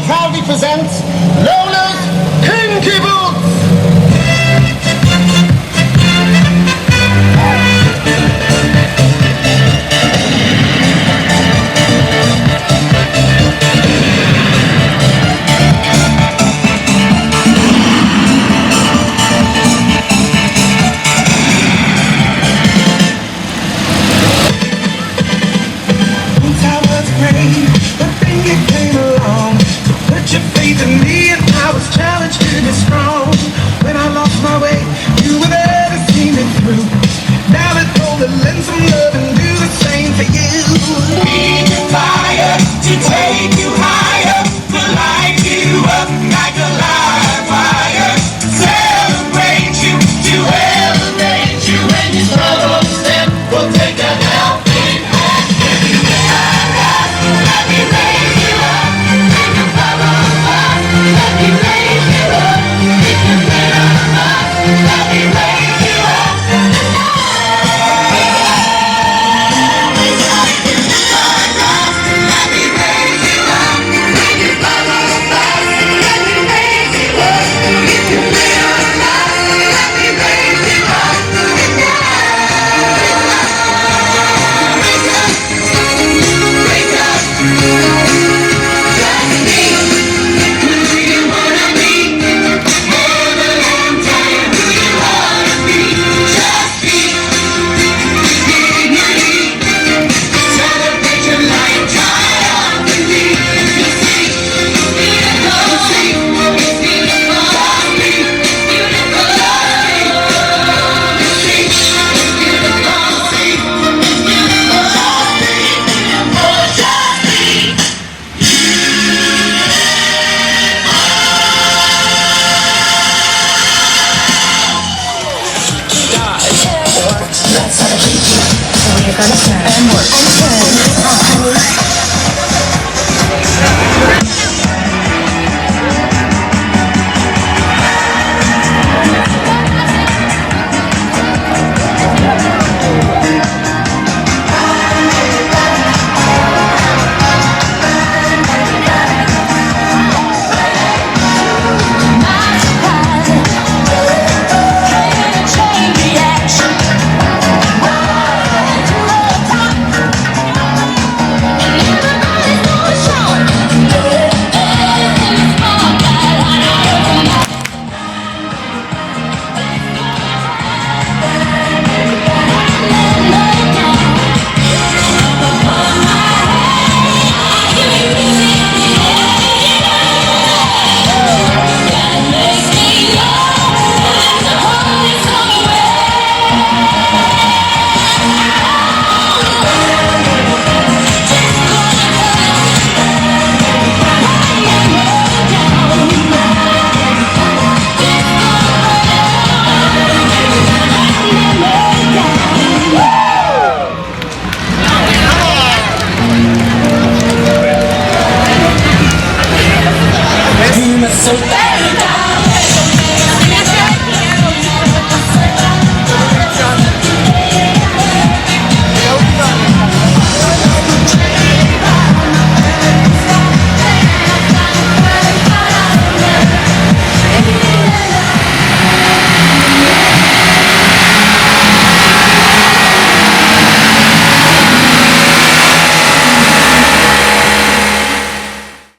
Proudly presents Lola's Kinky Boots! Once I was brave, but then you came along. Put your faith in me and I was challenged to be strong. When I lost my way, you were there to see me through. Now that all the lend some love and do the same for you. We desire to take you higher, to light you up like a live wire. Celebrate you, to elevate you, when you struggle step, we'll take a helping hand. Let me raise you up, make a bubble up. Let me raise you up, if you get up. Let me raise you up. Let me raise you up, make a bubble up. Let me raise you up, if you get up. Let me raise you up. Wake up, just me. Who you wanna be? More than I'm telling who you wanna be. Just be dignity. Celebrate your life, triumphantly. You see, beautiful. It's beautiful. Just be beautiful. You see, it's beautiful. See, it's beautiful. Just be beautiful. Just be. That's how to keep you. So you're gonna turn and work. Chain reaction. So